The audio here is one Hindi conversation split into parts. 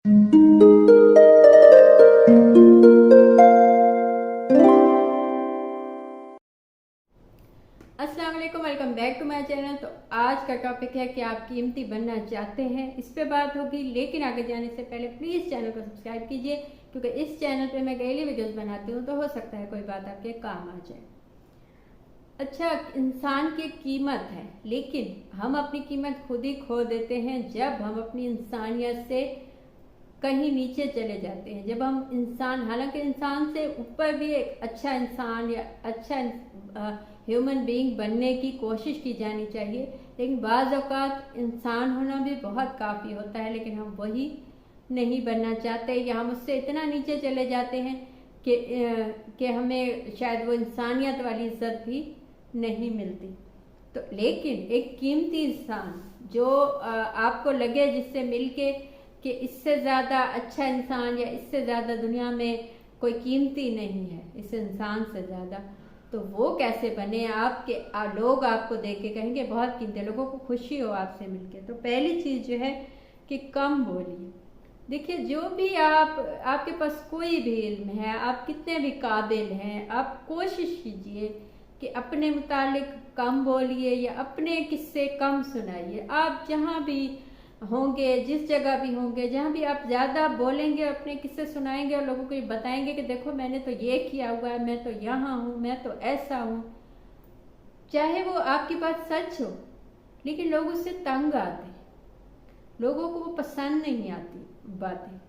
अस्सलाम वालेकुम, welcome back to my channel. तो आज का टॉपिक है कि आप कीमती बनना चाहते हैं, इस पे बात होगी। लेकिन आगे जाने से पहले प्लीज़ चैनल को सब्सक्राइब कीजिए, क्योंकि इस चैनल पे मैं डेली वीडियोस बनाती हूँ, तो हो सकता है कोई बात आपके काम आ जाए। अच्छा, इंसान की कीमत है, लेकिन हम अपनी कीमत खुद ही खो देते हैं जब हम अपनी इंसानियत से कहीं नीचे चले जाते हैं। जब हम इंसान, हालांकि इंसान से ऊपर भी एक अच्छा इंसान या अच्छा ह्यूमन बीइंग बनने की कोशिश की जानी चाहिए, लेकिन बाज़ औक़ात इंसान होना भी बहुत काफ़ी होता है, लेकिन हम वही नहीं बनना चाहते, या हम उससे इतना नीचे चले जाते हैं कि हमें शायद वो इंसानियत वाली इज्जत भी नहीं मिलती। तो लेकिन एक कीमती इंसान जो आपको लगे, जिससे मिलके कि इससे ज़्यादा अच्छा इंसान या इससे ज़्यादा दुनिया में कोई कीमती नहीं है इस इंसान से ज़्यादा, तो वो कैसे बने? लोग आपको देख के कहेंगे बहुत कीमती, लोगों को खुशी हो आपसे मिलके। तो पहली चीज़ जो है कि कम बोलिए। देखिए, जो भी आपके पास कोई भी इल्म है, आप कितने भी काबिल हैं, आप कोशिश कीजिए कि अपने मुतालिक कम बोलिए या अपने किस्से कम सुनाइए। आप जहाँ भी होंगे, जिस जगह भी होंगे, जहाँ भी आप ज़्यादा बोलेंगे, अपने किस्से सुनाएंगे और लोगों को ये बताएंगे कि देखो मैंने तो ये किया हुआ है, मैं तो यहाँ हूँ, मैं तो ऐसा हूँ, चाहे वो आपकी बात सच हो, लेकिन लोग उससे तंग आते हैं, लोगों को वो पसंद नहीं आती बातें,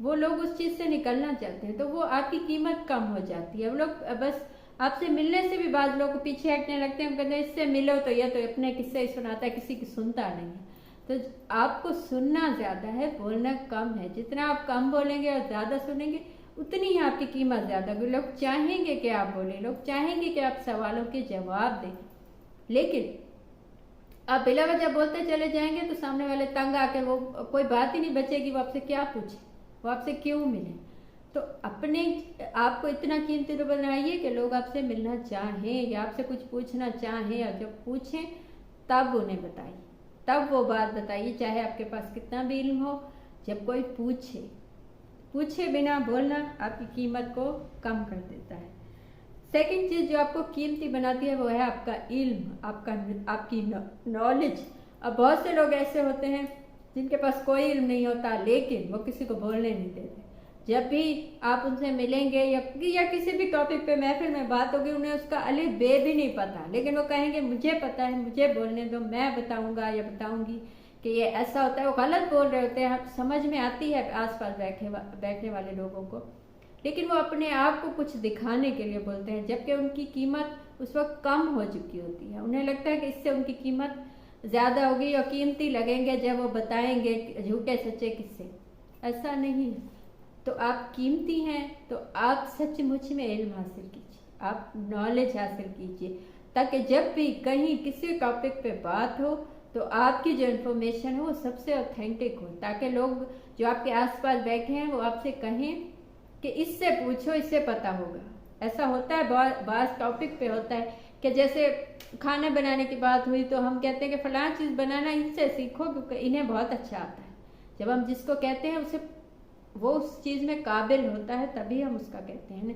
वो लोग उस चीज़ से निकलना चाहते हैं, तो वो आपकी कीमत कम हो जाती है। वो लोग बस आपसे मिलने से भी बाज़ लोग पीछे हटने लगते हैं, कहते हैं इससे मिलो तो यह तो अपने किस्से ही सुनाता है, किसी की सुनता नहीं है। तो आपको सुनना ज़्यादा है, बोलना कम है। जितना आप कम बोलेंगे और ज़्यादा सुनेंगे, उतनी ही आपकी कीमत ज़्यादा होगी। लोग चाहेंगे कि आप बोलें, लोग चाहेंगे कि आप सवालों के जवाब दें, लेकिन आप बिला वजह बोलते चले जाएंगे तो सामने वाले तंग आके वो कोई बात ही नहीं बचेगी, वो आपसे क्या पूछे, वो आपसे क्यों मिले। तो अपने आपको इतना कीमती तो बनाइए कि लोग आपसे मिलना चाहें या आपसे कुछ पूछना चाहें, और जब पूछें तब उन्हें बताइए, तब वो बात बताइए, चाहे आपके पास कितना भी इल्म हो। जब कोई पूछे बिना बोलना आपकी कीमत को कम कर देता है। सेकंड चीज़ जो आपको कीमती बनाती है वो है आपका इल्म, आपकी नॉलेज। अब बहुत से लोग ऐसे होते हैं जिनके पास कोई इल्म नहीं होता, लेकिन वो किसी को बोलने नहीं देते। जब भी आप उनसे मिलेंगे या किसी भी टॉपिक पे महफिल में बात होगी, उन्हें उसका अलिफ बे भी नहीं पता, लेकिन वो कहेंगे मुझे पता है, मुझे बोलने दो, मैं बताऊंगा या बताऊंगी कि ये ऐसा होता है। वो गलत बोल रहे होते हैं, समझ में आती है आसपास बैठने वाले लोगों को, लेकिन वो अपने आप को कुछ दिखाने के लिए बोलते हैं, जबकि उनकी कीमत उस वक्त कम हो चुकी होती है। उन्हें लगता है कि इससे उनकी कीमत ज़्यादा होगी और कीमती लगेंगे जब वो बताएंगे झूठे सच्चे किस्से। ऐसा नहीं है। तो आप कीमती हैं तो आप सचमुच में इल्म हासिल कीजिए, आप नॉलेज हासिल कीजिए, ताकि जब भी कहीं किसी टॉपिक पे बात हो तो आपकी जो इन्फॉर्मेशन हो वो सबसे ऑथेंटिक हो, ताकि लोग जो आपके आसपास बैठे हैं वो आपसे कहें कि इससे पूछो, इससे पता होगा। ऐसा होता है बाज़ टॉपिक पे होता है कि जैसे खाना बनाने की बात हुई तो हम कहते हैं कि फलां चीज़ बनाना इनसे सीखो क्योंकि इन्हें बहुत अच्छा आता है। जब हम जिसको कहते हैं उसे वो उस चीज़ में काबिल होता है, तभी हम उसका कहते हैं।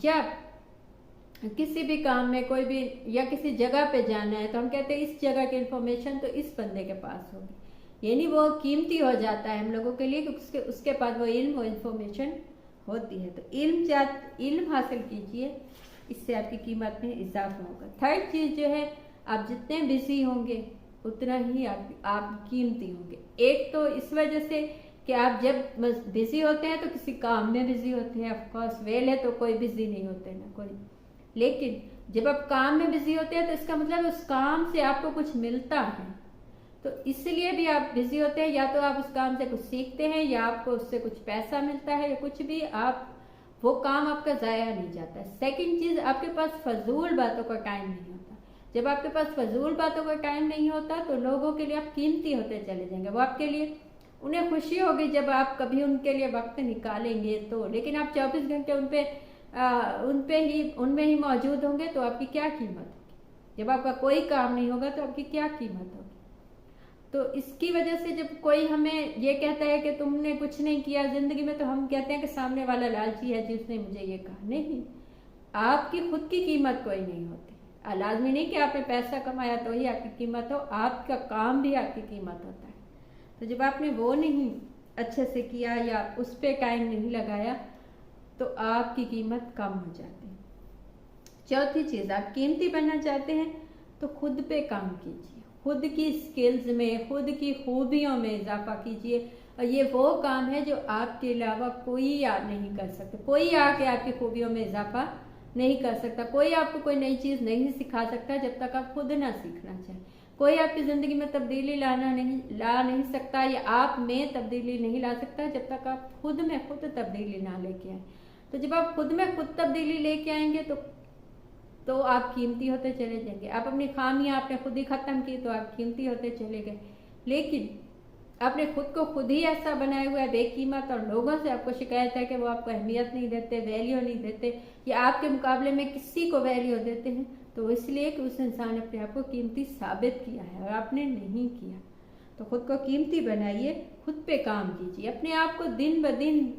जब किसी भी काम में कोई भी या किसी जगह पे जाना है तो हम कहते हैं इस जगह की इन्फॉर्मेशन तो इस बंदे के पास होगी, यानी वो कीमती हो जाता है हम लोगों के लिए क्योंकि उसके पास वो इल्म, वो इन्फॉर्मेशन होती है। तो इल्म हासिल कीजिए, इससे आपकी कीमत में इजाफा होगा। थर्ड चीज़ जो है, आप जितने बिजी होंगे उतना ही आप कीमती होंगे। एक तो इस वजह से कि आप जब बिजी होते हैं तो किसी काम में बिजी होते हैं, ऑफकोर्स वेल है तो कोई बिजी नहीं होते ना कोई, लेकिन जब आप काम में बिजी होते हैं तो इसका मतलब उस काम से आपको कुछ मिलता है, तो इसलिए भी आप बिजी होते हैं। या तो आप उस काम से कुछ सीखते हैं या आपको उससे कुछ पैसा मिलता है या कुछ भी, आप वो काम आपका ज़ाया नहीं जाता है। सेकंड चीज़, आपके पास फजूल बातों का टाइम नहीं होता। जब आपके पास फजूल बातों का टाइम नहीं होता तो लोगों के लिए आप कीमती होते चले जाएंगे। वो आपके लिए, उन्हें खुशी होगी जब आप कभी उनके लिए वक्त निकालेंगे तो, लेकिन आप 24 घंटे उनमें ही मौजूद होंगे तो आपकी क्या कीमत होगी? जब आपका कोई काम नहीं होगा तो आपकी क्या कीमत होगी? तो इसकी वजह से जब कोई हमें ये कहता है कि तुमने कुछ नहीं किया जिंदगी में, तो हम कहते हैं कि सामने वाला लालची है जी, उसने मुझे ये कहा। नहीं, आपकी खुद की कीमत कोई नहीं होती। लाजमी नहीं कि आपने पैसा कमाया तो ही आपकी कीमत हो, आपका काम भी आपकी कीमत होता है। तो जब आपने वो नहीं अच्छे से किया या उस पर कायम नहीं लगाया तो आपकी कीमत कम हो जाती है। चौथी चीज़, आप कीमती बनना चाहते हैं तो खुद पे काम कीजिए, खुद की स्किल्स में, खुद की खूबियों में इजाफा कीजिए। और ये वो काम है जो आपके अलावा कोई नहीं कर सकता। कोई आके आपकी खूबियों में इजाफा नहीं कर सकता। कोई आपको कोई नई चीज़ नहीं सिखा सकता जब तक आप खुद ना सीखना चाहें। कोई आपकी ज़िंदगी में तब्दीली ला नहीं सकता या आप में तब्दीली नहीं ला सकता जब तक आप खुद में खुद तब्दीली ना लेके आए। तो जब आप खुद में खुद तब्दीली लेके आएंगे तो आप कीमती होते चले जाएंगे। आप अपनी खामियां आपने खुद ही ख़त्म की तो आप कीमती होते चले गए। लेकिन आपने खुद को खुद ही ऐसा बनाया हुआ है बेकीमत, और लोगों से आपको शिकायत है कि वो आपको अहमियत नहीं देते, वैल्यू नहीं देते, या आपके मुकाबले में किसी को वैल्यू देते हैं, तो इसलिए कि उस इंसान ने अपने आप को कीमती साबित किया है और आपने नहीं किया। तो खुद को कीमती बनाइए, खुद पे काम कीजिए, अपने आप को दिन ब दिन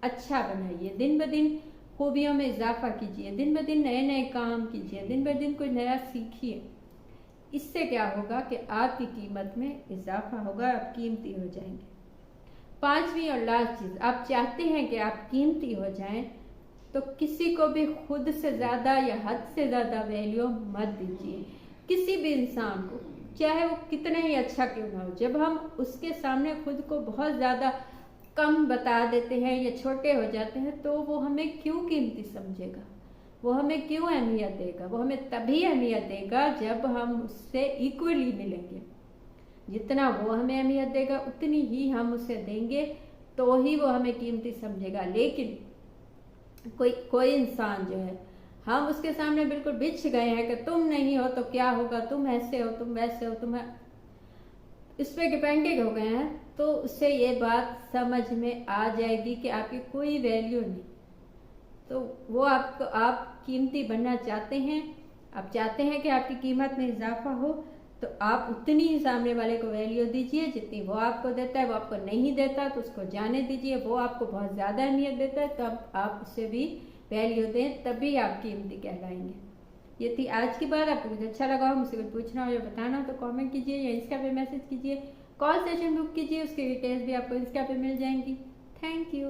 अच्छा बनाइए, दिन ब दिन खूबियों में इजाफा कीजिए, दिन ब दिन नए नए काम कीजिए, दिन ब दिन कोई नया सीखिए। इससे क्या होगा कि आपकी कीमत में इजाफा होगा, आप कीमती हो जाएंगे। पांचवी और लास्ट चीज़, आप चाहते हैं कि आप कीमती हो जाएं तो किसी को भी खुद से ज़्यादा या हद से ज़्यादा वैल्यू मत दीजिए। किसी भी इंसान को, चाहे वो कितना ही अच्छा क्यों ना हो, जब हम उसके सामने खुद को बहुत ज़्यादा कम बता देते हैं या छोटे हो जाते हैं तो वो हमें क्यों कीमती समझेगा, वो हमें क्यों अहमियत देगा? वो हमें तभी अहमियत देगा जब हम उससे इक्वली मिलेंगे। जितना वो हमें अहमियत देगा उतनी ही हम उसे देंगे तो ही वो हमें कीमती समझेगा। लेकिन कोई इंसान जो है, हम उसके सामने बिल्कुल बिछ गए हैं कि तुम नहीं हो तो क्या होगा, तुम ऐसे हो, तुम वैसे हो, तुम इस पर डिपेंडेड हो गए हैं, तो उससे ये बात समझ में आ जाएगी कि आपकी कोई वैल्यू नहीं। तो वो आप कीमती बनना चाहते हैं, आप चाहते हैं कि आपकी कीमत में इजाफा हो, तो आप उतनी ही सामने वाले को वैल्यू दीजिए जितनी वो आपको देता है। वो आपको नहीं देता तो उसको जाने दीजिए। वो आपको बहुत ज़्यादा अहमियत देता है तब आप उससे भी वैल्यू दें, तभी आप कीमती कहलाएंगे। ये थी आज की बात। आपको कुछ अच्छा लगा हो, मुझसे कुछ पूछना हो या बताना हो तो कमेंट कीजिए या इंस्टा पे मैसेज कीजिए। कॉल सेशन बुक कीजिए, उसकी डिटेल्स भी आपको इंस्टा पे मिल जाएंगी। Thank you.